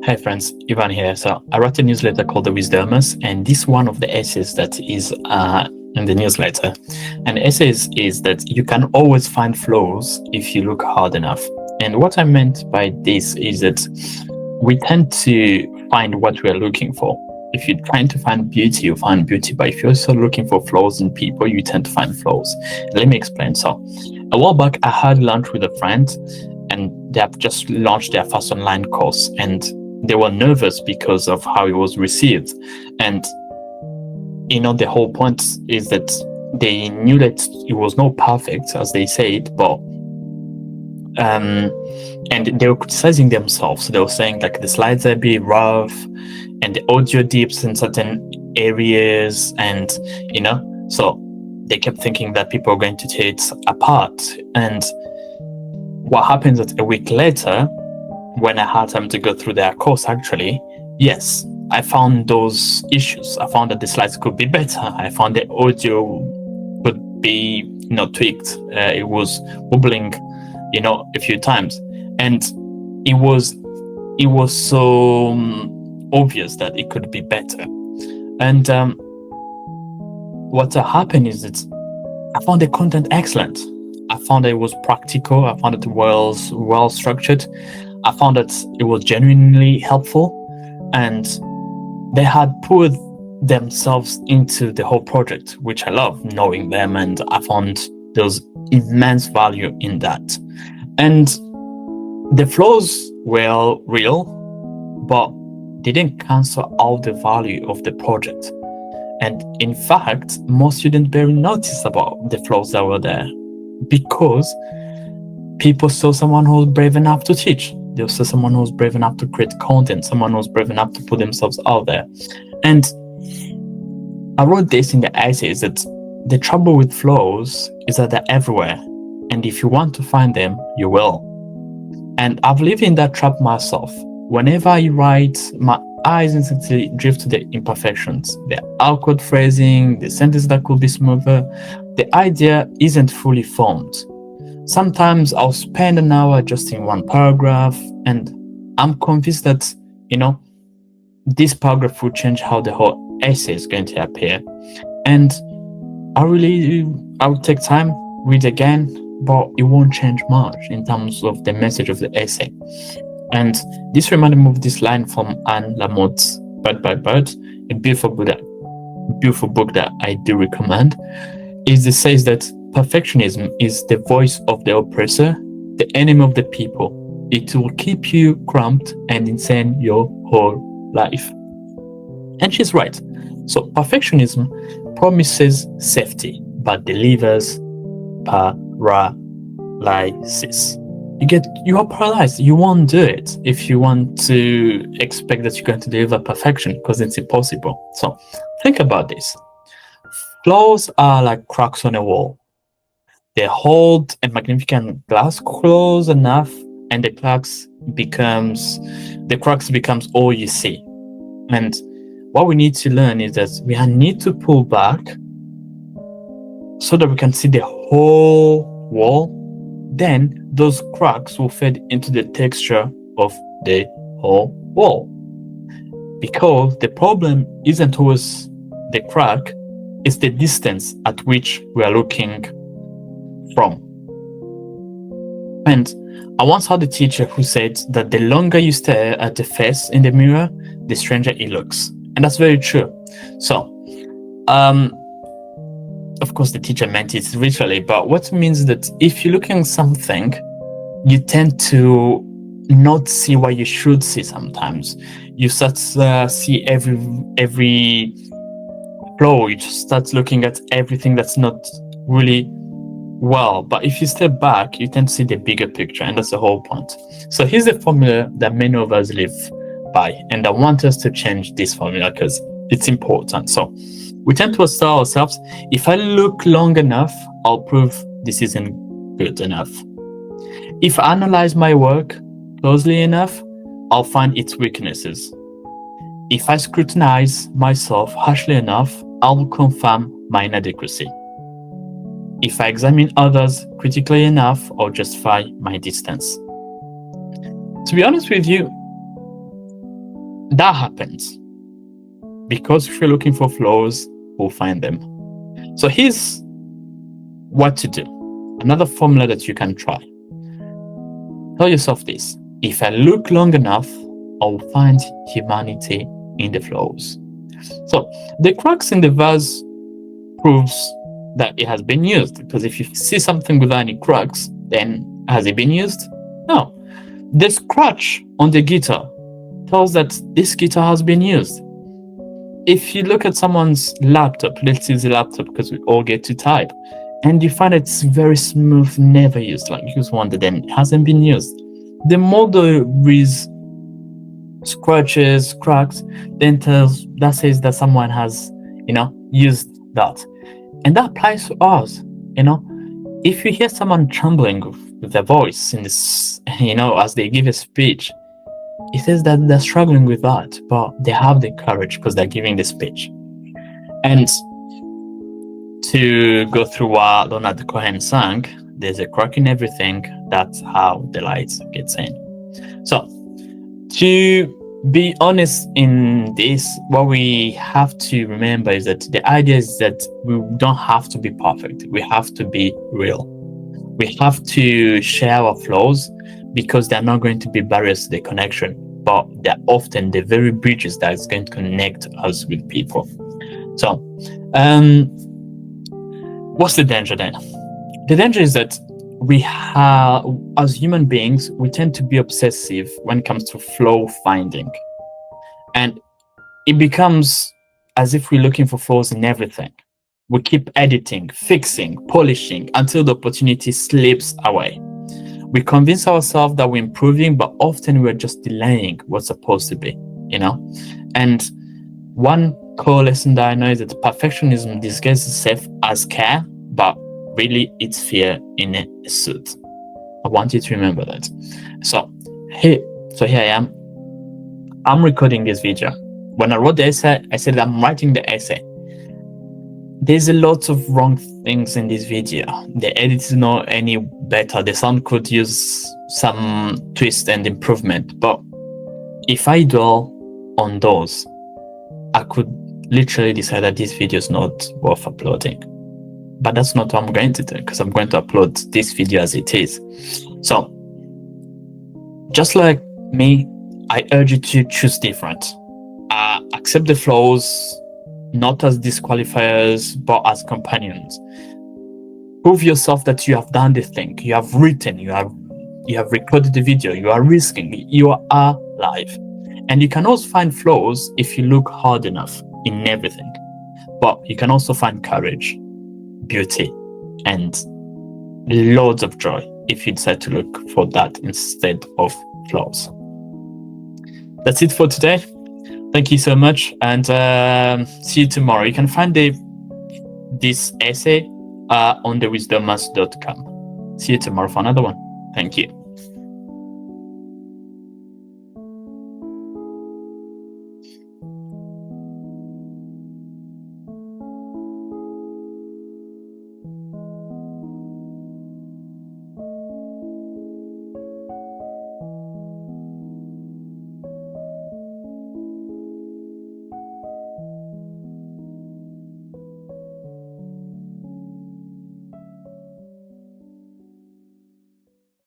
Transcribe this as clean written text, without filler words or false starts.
Hi friends, Ivan here. So I wrote a newsletter called the Wisdomous, and this one of the essays that is in the newsletter. And the essays is that you can always find flaws if you look hard enough. And what I meant by this is that we tend to find what we are looking for. If you're trying to find beauty, you find beauty. But if you're also looking for flaws in people, you tend to find flaws. Let me explain. So a while back, I had lunch with a friend, and they have just launched their first online course, and they were nervous because of how it was received. And the whole point is that they knew that it was not perfect, as they said, but and they were criticizing themselves. They were saying like the slides are a bit rough and the audio dips in certain areas, and so they kept thinking that people are going to tear it apart. And what happens is that a week later, when I had time to go through their course, actually, yes, I found those issues. I found that the slides could be better. I found the audio could be, tweaked. It was wobbling, a few times, and it was so obvious that it could be better. And what happened is that I found the content excellent. I found that it was practical. I found it was well structured. I found that it was genuinely helpful, and they had put themselves into the whole project, which I love knowing them, and I found there's immense value in that. And the flaws were real, but they didn't cancel out the value of the project. And in fact, most students barely noticed about the flaws that were there, because people saw someone who was brave enough to teach. They saw someone who was brave enough to create content, someone who was brave enough to put themselves out there. And I wrote this in the essay, is that the trouble with flaws is that they're everywhere. And if you want to find them, you will. And I've lived in that trap myself. Whenever I write, my eyes instantly drift to the imperfections, the awkward phrasing, the sentence that could be smoother. The idea isn't fully formed. Sometimes I'll spend an hour adjusting one paragraph, and I'm convinced that, this paragraph will change how the whole essay is going to appear. And I would take time, read again, but it won't change much in terms of the message of the essay. And this reminded me of this line from Anne Lamott's Bird by Bird, a beautiful book that I do recommend. It says that perfectionism is the voice of the oppressor, the enemy of the people. It will keep you cramped and insane your whole life. And she's right. So perfectionism promises safety, but delivers paralysis. You are paralyzed. You won't do it if you want to expect that you're going to deliver perfection, because it's impossible. So think about this. Flaws are like cracks on a wall. They hold a magnificent glass close enough, and the cracks becomes all you see. And what we need to learn is that we need to pull back so that we can see the whole wall. Then those cracks will fade into the texture of the whole wall. Because the problem isn't always the crack, it's the distance at which we are looking from. And I once had a teacher who said that the longer you stare at the face in the mirror, the stranger it looks. And that's very true. So, of course, the teacher meant it literally, but what it means is that if you're looking at something, you tend to not see what you should see sometimes. You start to see every flaw. You just start looking at everything that's not really well. But if you step back, you tend to see the bigger picture, and that's the whole point. So here's the formula that many of us live by, and I want us to change this formula because it's important. So we tend to tell ourselves, if I look long enough, I'll prove this isn't good enough. If I analyze my work closely enough, I'll find its weaknesses. If I scrutinize myself harshly enough, I'll confirm my inadequacy. If I examine others critically enough, I'll justify my distance. To be honest with you, That happens because if you're looking for flaws, we'll find them. So here's what to do. Another formula that you can try. Tell yourself this: if I look long enough, I'll find humanity in the flaws. So the cracks in the vase proves that it has been used, because if you see something without any cracks, then has it been used? No. The scratch on the guitar tells that this guitar has been used. If you look at someone's laptop, let's use a laptop because we all get to type, and you find it's very smooth, never used, like use one that then hasn't been used. The more there is scratches, cracks, then that says that someone has, used that. And that applies to us, If you hear someone trembling with their voice in this, as they give a speech, it says that they're struggling with that, but they have the courage because they're giving the speech. And to go through what Leonard Cohen sang, there's a crack in everything. That's how the light gets in. So, to be honest in this, what we have to remember is that the idea is that we don't have to be perfect. We have to be real. We have to share our flaws because they're not going to be barriers to the connection, but they're often the very bridges that is going to connect us with people. So, what's the danger then? The danger is that we have, as human beings, we tend to be obsessive when it comes to flaw finding. And it becomes as if we're looking for flaws in everything. We keep editing, fixing, polishing until the opportunity slips away. We convince ourselves that we're improving, but often we're just delaying what's supposed to be, And one core lesson that I know is that perfectionism disguises itself as care, but really it's fear in a suit. I want you to remember that. So here I am. I'm recording this video. When I wrote the essay, I said I'm writing the essay. There's a lot of wrong things in this video. The edit is not any better. The sound could use some twist and improvement. But if I dwell on those, I could literally decide that this video is not worth uploading. But that's not what I'm going to do, because I'm going to upload this video as it is. So, just like me, I urge you to choose different. Accept the flaws, not as disqualifiers, but as companions. Prove yourself that you have done the thing. You have written, you have recorded the video, you are risking, you are alive. And you can also find flaws if you look hard enough in everything. But you can also find courage, beauty, and loads of joy if you decide to look for that instead of flaws. That's it for today. Thank you so much, and see you tomorrow. You can find this essay on the wisdomous.com. See you tomorrow for another one. Thank you.